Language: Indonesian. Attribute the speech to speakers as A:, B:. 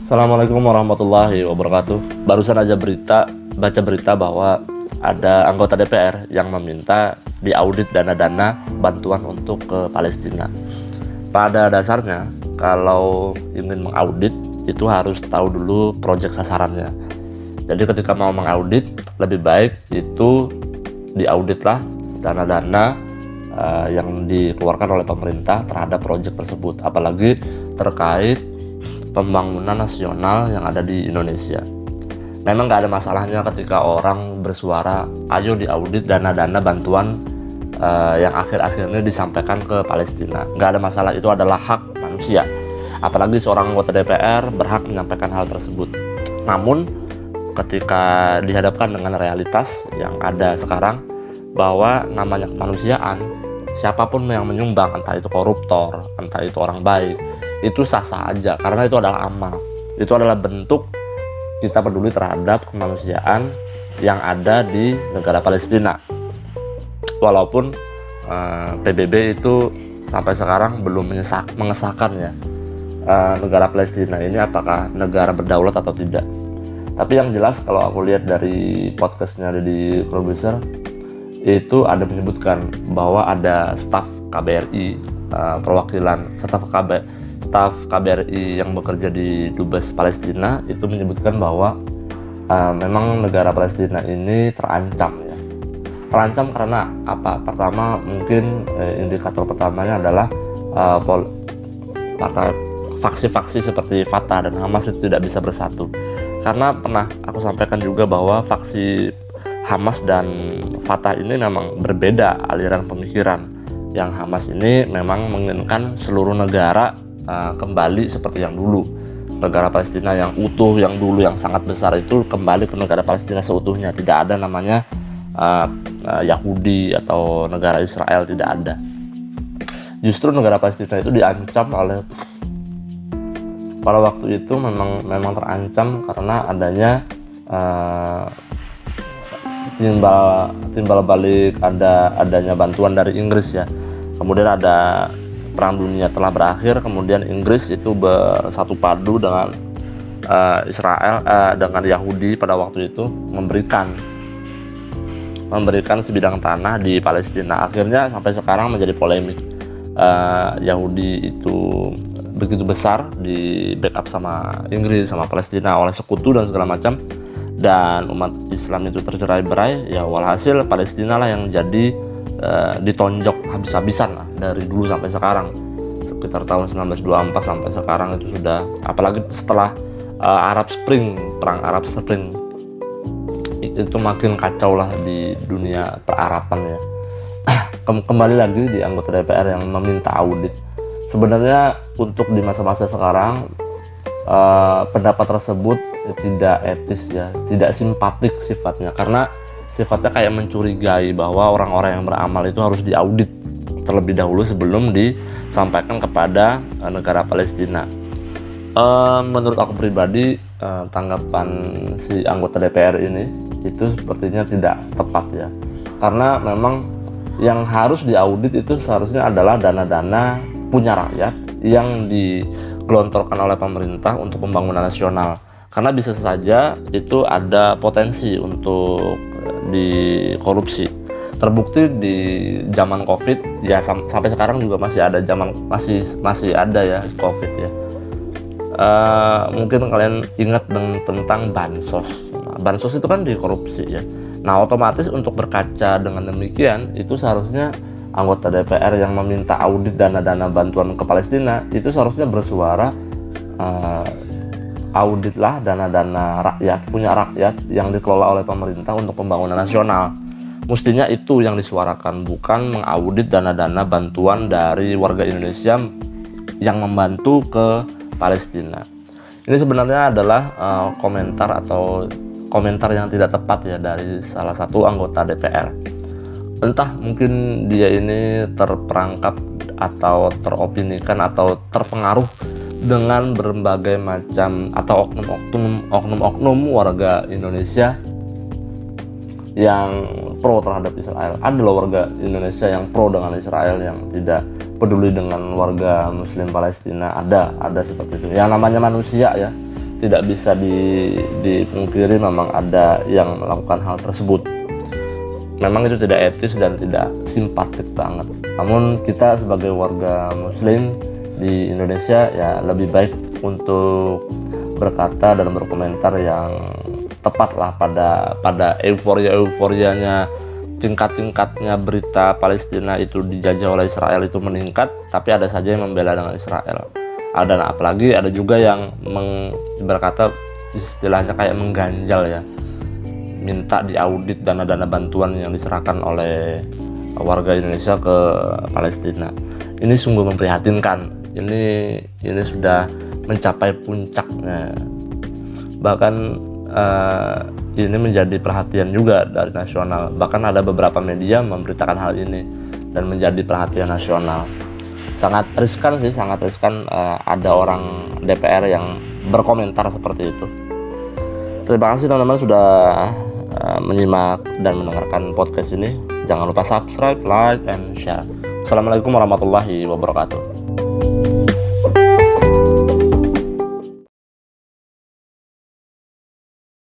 A: Assalamualaikum warahmatullahi wabarakatuh. Barusan aja baca berita bahwa ada anggota DPR yang meminta diaudit dana-dana bantuan untuk ke Palestina. Pada dasarnya, kalau ingin mengaudit itu harus tahu dulu proyek sasarannya. Jadi ketika mau mengaudit, lebih baik itu diauditlah dana-dana yang dikeluarkan oleh pemerintah terhadap proyek tersebut, apalagi terkait pembangunan nasional yang ada di Indonesia. Memang nggak ada masalahnya ketika orang bersuara, ayo diaudit dana-dana bantuan yang akhir-akhir ini disampaikan ke Palestina. Nggak ada masalah, itu adalah hak manusia. Apalagi seorang anggota DPR berhak menyampaikan hal tersebut. Namun ketika dihadapkan dengan realitas yang ada sekarang, bahwa namanya kemanusiaan, siapapun yang menyumbang, entah itu koruptor, entah itu orang baik, itu sah-sah aja, karena itu adalah amal. Itu adalah bentuk kita peduli terhadap kemanusiaan yang ada di negara Palestina. Walaupun PBB itu sampai sekarang belum mengesahkan ya negara Palestina ini apakah negara berdaulat atau tidak. Tapi yang jelas kalau aku lihat dari podcastnya di Corbuzier, itu ada menyebutkan bahwa ada staf KBRI, perwakilan staf KBRI yang bekerja di Dubes Palestina itu menyebutkan bahwa memang negara Palestina ini terancam ya. Terancam karena apa? Pertama, mungkin indikator pertamanya adalah faksi-faksi seperti Fatah dan Hamas itu tidak bisa bersatu. Karena pernah aku sampaikan juga bahwa faksi Hamas dan Fatah ini memang berbeda aliran pemikiran. Yang Hamas ini memang menginginkan seluruh negara kembali seperti yang dulu. Negara Palestina yang utuh, yang dulu yang sangat besar itu kembali ke negara Palestina seutuhnya. Tidak ada namanya Yahudi atau negara Israel, tidak ada. Justru negara Palestina itu diancam oleh, pada waktu itu memang terancam karena adanya timbal balik adanya bantuan dari Inggris ya. Kemudian ada Perang Dunia telah berakhir, kemudian Inggris itu bersatu padu dengan Israel, dengan Yahudi pada waktu itu memberikan sebidang tanah di Palestina. Akhirnya sampai sekarang menjadi polemik. Yahudi itu begitu besar di backup sama Inggris, sama Palestina oleh sekutu dan segala macam, dan umat Islam itu tercerai-berai. Ya walhasil Palestina lah yang jadi ditonjok habis-habisan lah dari dulu sampai sekarang, sekitar tahun 1924 sampai sekarang itu sudah, apalagi setelah perang Arab Spring itu makin kacau lah di dunia peraraban ya. Kembali lagi di anggota DPR yang meminta audit. Sebenarnya untuk di masa-masa sekarang pendapat tersebut tidak etis ya, tidak simpatik sifatnya, karena sifatnya kayak mencurigai bahwa orang-orang yang beramal itu harus diaudit terlebih dahulu sebelum disampaikan kepada negara Palestina. Menurut aku pribadi, tanggapan si anggota DPR ini itu sepertinya tidak tepat ya, karena memang yang harus diaudit itu seharusnya adalah dana-dana punya rakyat yang digelontorkan oleh pemerintah untuk pembangunan nasional, karena bisa saja itu ada potensi untuk dikorupsi. Terbukti di zaman COVID ya, sampai sekarang juga masih ada masih ada ya COVID ya. Mungkin kalian ingat tentang bansos. Bansos itu kan dikorupsi ya. Nah, otomatis untuk berkaca dengan demikian, itu seharusnya anggota DPR yang meminta audit dana-dana bantuan ke Palestina itu seharusnya bersuara, auditlah dana-dana rakyat, punya rakyat yang dikelola oleh pemerintah untuk pembangunan nasional. Mestinya itu yang disuarakan, bukan mengaudit dana-dana bantuan dari warga Indonesia yang membantu ke Palestina. Ini sebenarnya adalah komentar yang tidak tepat ya dari salah satu anggota DPR. Entah mungkin dia ini terperangkap atau teropinikan atau terpengaruh dengan berbagai macam atau oknum warga Indonesia yang pro terhadap Israel. Ada loh warga Indonesia yang pro dengan Israel, yang tidak peduli dengan warga Muslim Palestina. Ada seperti itu. Yang namanya manusia ya, tidak bisa dipungkiri memang ada yang melakukan hal tersebut. Memang itu tidak etis dan tidak simpatik banget. Namun kita sebagai warga muslim di Indonesia ya lebih baik untuk berkata dan berkomentar yang tepat lah pada euforianya tingkat-tingkatnya berita Palestina itu dijajah oleh Israel itu meningkat, tapi ada saja yang membela dengan Israel. Dan apalagi ada juga yang berkata istilahnya kayak mengganjal ya, minta diaudit dana-dana bantuan yang diserahkan oleh warga Indonesia ke Palestina. Ini sungguh memprihatinkan. Ini sudah mencapai puncaknya. Bahkan ini menjadi perhatian juga dari nasional. Bahkan ada beberapa media memberitakan hal ini dan menjadi perhatian nasional. Sangat riskan ada orang DPR yang berkomentar seperti itu. Terima kasih teman-teman sudah menyimak dan mendengarkan podcast ini. Jangan lupa subscribe, like, and share. Assalamualaikum warahmatullahi wabarakatuh.